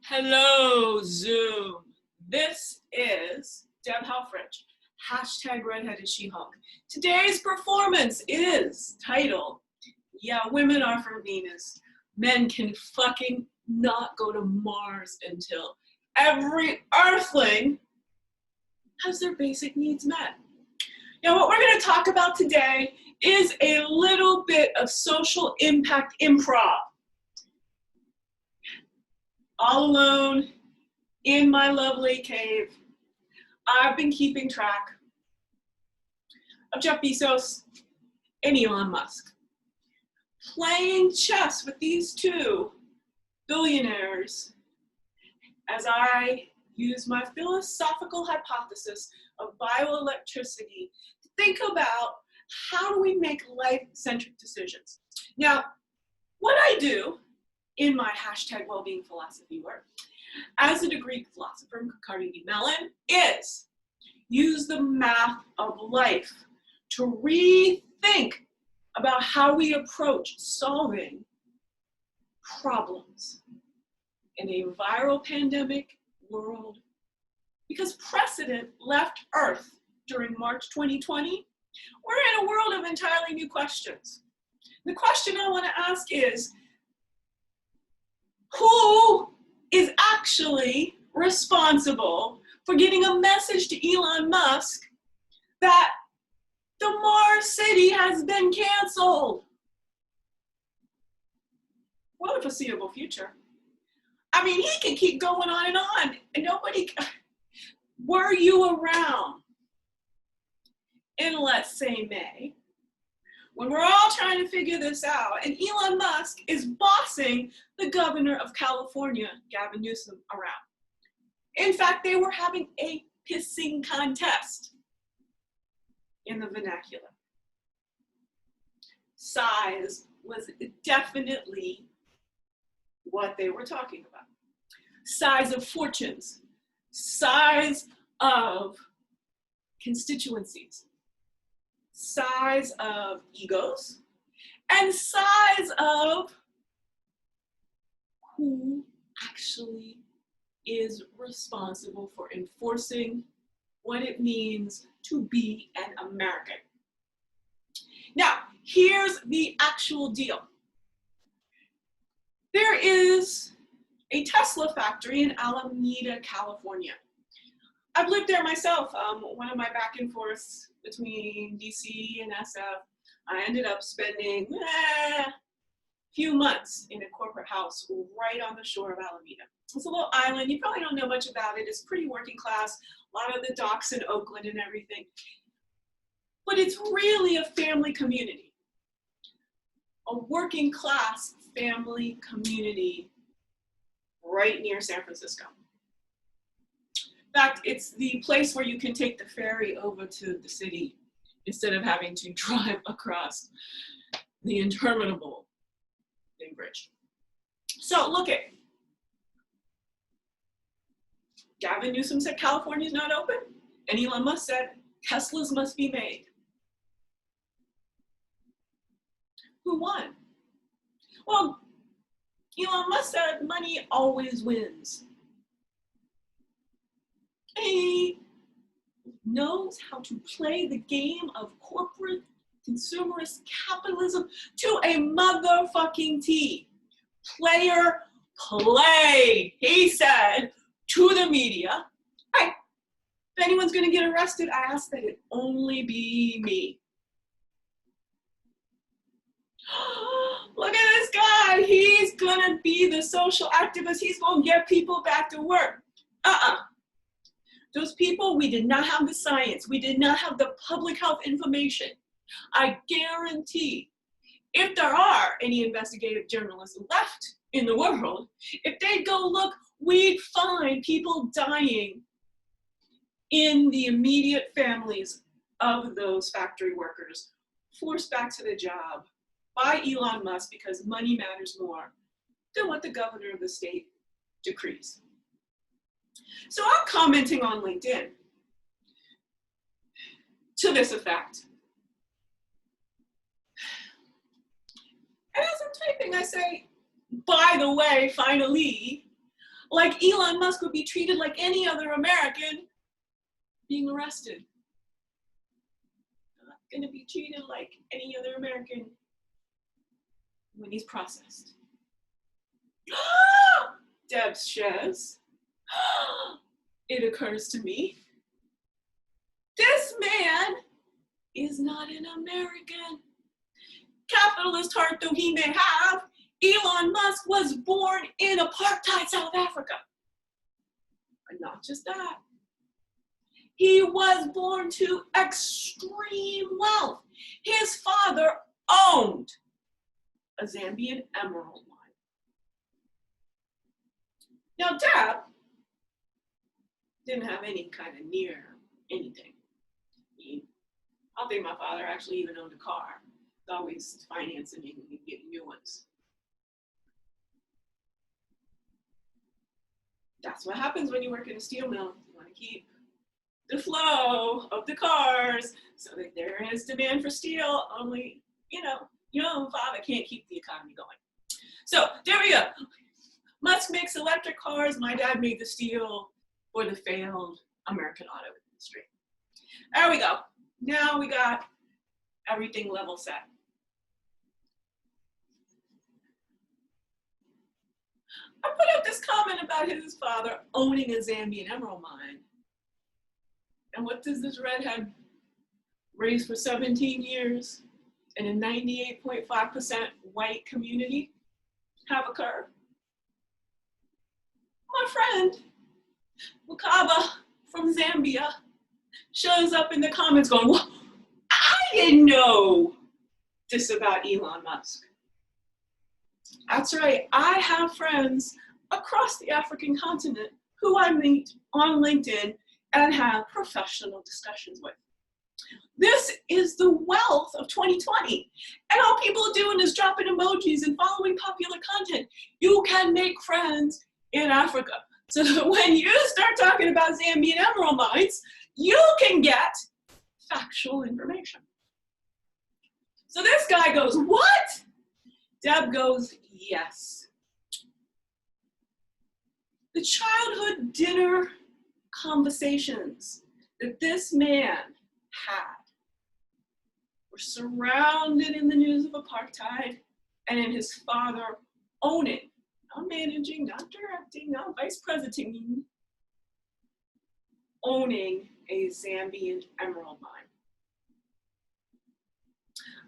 Hello, Zoom. This is Deb Helfrich, hashtag redheaded She-Hulk. Today's performance is titled, Yeah, Women Are from Venus. Men can fucking not go to Mars until every earthling has their basic needs met. Now, what we're going to talk about today is a little bit of social impact improv. All alone in my lovely cave, I've been keeping track of Jeff Bezos and Elon Musk, playing chess with these two billionaires as I use my philosophical hypothesis of bioelectricity to think about how do we make life-centric decisions. Now, what I do in my hashtag well-being philosophy work as a Greek philosopher from Carnegie Mellon is use the math of life to rethink about how we approach solving problems in a viral pandemic world, because precedent left Earth during March 2020. We're in a world of entirely new questions. The question I want to ask is, who is actually responsible for getting a message to Elon Musk that the Mars city has been canceled for the foreseeable future? I mean, he can keep going on and nobody, were you around in, let's say, May, when we're all trying to figure this out, and Elon Musk is bossing the governor of California, Gavin Newsom, around? In fact, they were having a pissing contest in the vernacular. Size was definitely what they were talking about. Size of fortunes, size of constituencies, size of egos, and size of who actually is responsible for enforcing what it means to be an American. Now, here's the actual deal. There is a Tesla factory in Alameda, California. I've lived there myself. One of my back and forths between DC and SF, I ended up spending a few months in a corporate house right on the shore of Alameda. It's a little island. You probably don't know much about it. It's pretty working class. A lot of the docks in Oakland and everything. But it's really a family community. A working class family community right near San Francisco. In fact, it's the place where you can take the ferry over to the city instead of having to drive across the interminable Big Bridge. So look at, Gavin Newsom said California's not open, and Elon Musk said Teslas must be made. Who won? Well, Elon Musk said money always wins. He knows how to play the game of corporate consumerist capitalism to a motherfucking T. Player play, he said to the media. Hey, if anyone's gonna get arrested, I ask that it only be me. Look at this guy, he's gonna be the social activist, he's gonna get people back to work. Those people, we did not have the science, we did not have the public health information. I guarantee, if there are any investigative journalists left in the world, if they'd go look, we'd find people dying in the immediate families of those factory workers, forced back to the job by Elon Musk because money matters more than what the governor of the state decrees. So I'm commenting on LinkedIn to this effect. And as I'm typing, I say, by the way, finally, like Elon Musk would be treated like any other American being arrested. Not going to be treated like any other American when he's processed. Deb says, it occurs to me, this man is not an American. Capitalist heart though he may have, Elon Musk was born in apartheid South Africa. But not just that. He was born to extreme wealth. His father owned a Zambian emerald mine. Now, Deb didn't have any kind of near anything. I don't think my father actually even owned a car. He's always financing and getting new ones. That's what happens when you work in a steel mill. You want to keep the flow of the cars so that there is demand for steel. Only, your own father can't keep the economy going. So there we go. Musk makes electric cars. My dad made the steel for the failed American auto industry. There we go. Now we got everything level set. I put out this comment about his father owning a Zambian emerald mine. And what does this redhead raised for 17 years in a 98.5% white community have occurred? My friend, Wakaba from Zambia, shows up in the comments going, well, I didn't know this about Elon Musk. That's right, I have friends across the African continent who I meet on LinkedIn and have professional discussions with. This is the wealth of 2020. And all people are doing is dropping emojis and following popular content. You can make friends in Africa. So that when you start talking about Zambian emerald mines, you can get factual information. So this guy goes, what? Deb goes, yes. The childhood dinner conversations that this man had were surrounded in the news of apartheid and in his father owning, not managing, not directing, not vice presidenting, owning a Zambian emerald mine.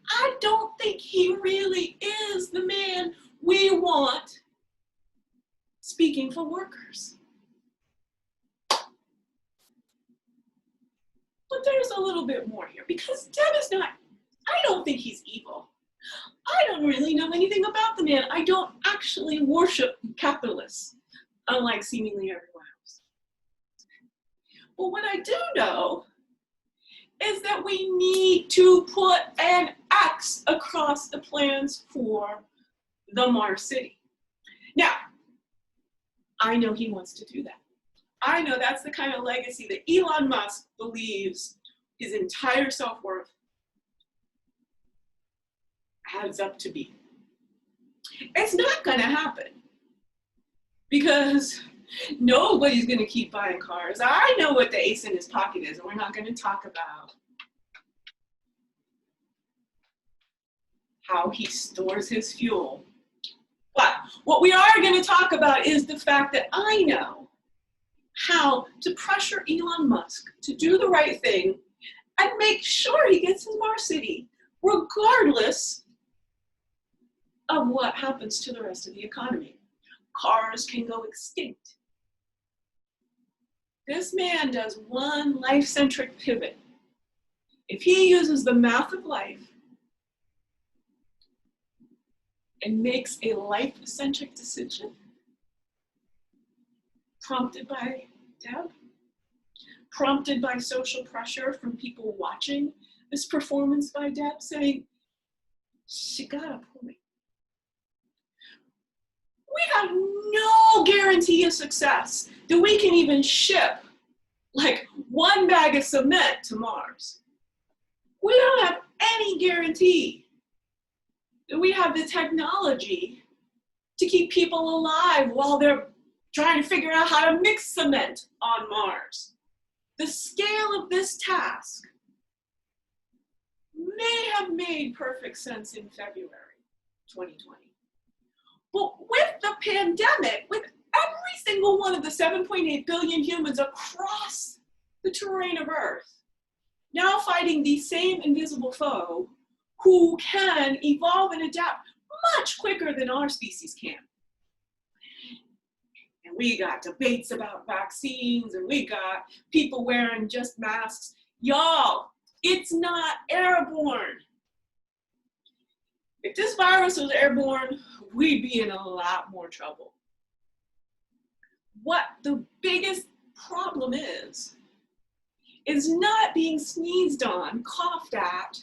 I don't think he really is the man we want speaking for workers. But there's a little bit more here, because Deb is not, I don't think he's evil. I don't really know anything about the man. I don't actually worship capitalists, unlike seemingly everyone else. But what I do know is that we need to put an X across the plans for the Mars City. Now, I know he wants to do that. I know that's the kind of legacy that Elon Musk believes his entire self-worth adds up to be. It's not going to happen because nobody's going to keep buying cars. I know what the ace in his pocket is, and we're not going to talk about how he stores his fuel. But what we are going to talk about is the fact that I know how to pressure Elon Musk to do the right thing and make sure he gets his Mars City, regardless of what happens to the rest of the economy. Cars can go extinct. This man does one life-centric pivot. If he uses the math of life and makes a life-centric decision, prompted by Deb, prompted by social pressure from people watching this performance by Deb, saying, she got a point. We have no guarantee of success that we can even ship like one bag of cement to Mars. We don't have any guarantee that we have the technology to keep people alive while they're trying to figure out how to mix cement on Mars. The scale of this task may have made perfect sense in February 2020. But with the pandemic, with every single one of the 7.8 billion humans across the terrain of Earth now fighting the same invisible foe who can evolve and adapt much quicker than our species can. And we got debates about vaccines, and we got people wearing just masks. Y'all, it's not airborne. If this virus was airborne, we'd be in a lot more trouble. What the biggest problem is not being sneezed on, coughed at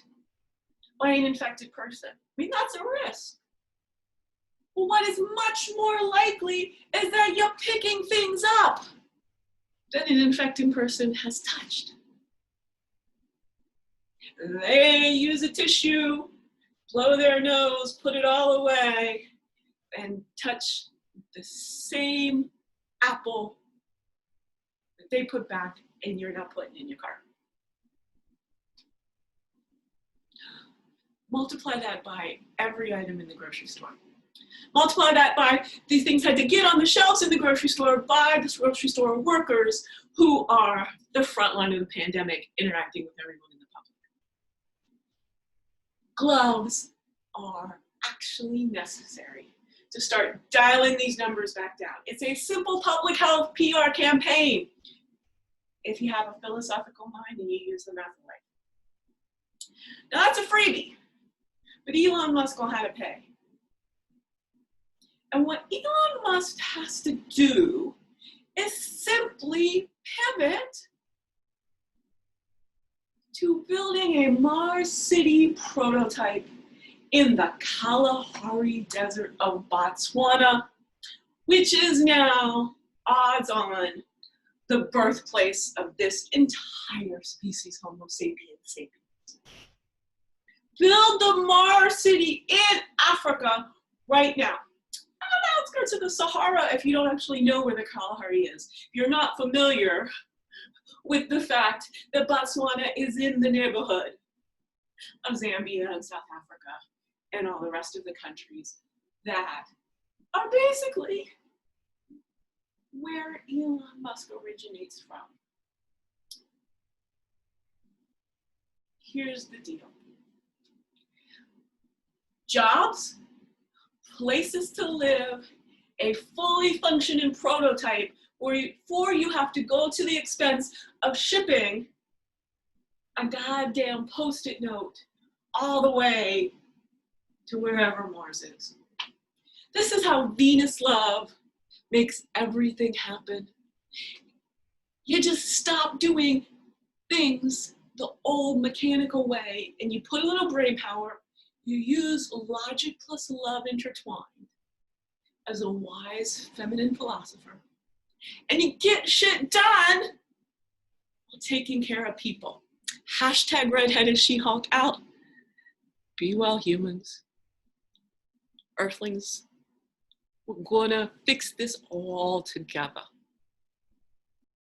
by an infected person. I mean, that's a risk. Well, what is much more likely is that you're picking things up that an infected person has touched. They use a tissue, blow their nose, put it all away, and touch the same apple that they put back and you're not putting in your car. Multiply that by every item in the grocery store. Multiply that by these things had to get on the shelves in the grocery store by the grocery store workers who are the front line of the pandemic, interacting with everyone in the public. Gloves are actually necessary to start dialing these numbers back down. It's a simple public health PR campaign if you have a philosophical mind and you use the math right. Now that's a freebie, but Elon Musk will have to pay. And what Elon Musk has to do is simply pivot to building a Mars City prototype in the Kalahari Desert of Botswana, which is now, odds on, the birthplace of this entire species, Homo sapiens sapiens. Build the Mars City in Africa right now. On the outskirts of the Sahara, if you don't actually know where the Kalahari is. If you're not familiar with the fact that Botswana is in the neighborhood of Zambia and South Africa and all the rest of the countries that are basically where Elon Musk originates from. Here's the deal. Jobs, places to live, a fully functioning prototype before you have to go to the expense of shipping a goddamn Post-it note all the way to wherever Mars is. This is how Venus love makes everything happen. You just stop doing things the old mechanical way and you put a little brain power. You use logic plus love intertwined as a wise feminine philosopher. And you get shit done while taking care of people. Hashtag redheaded She-Hulk out. Be well, humans. Earthlings. We're gonna fix this all together.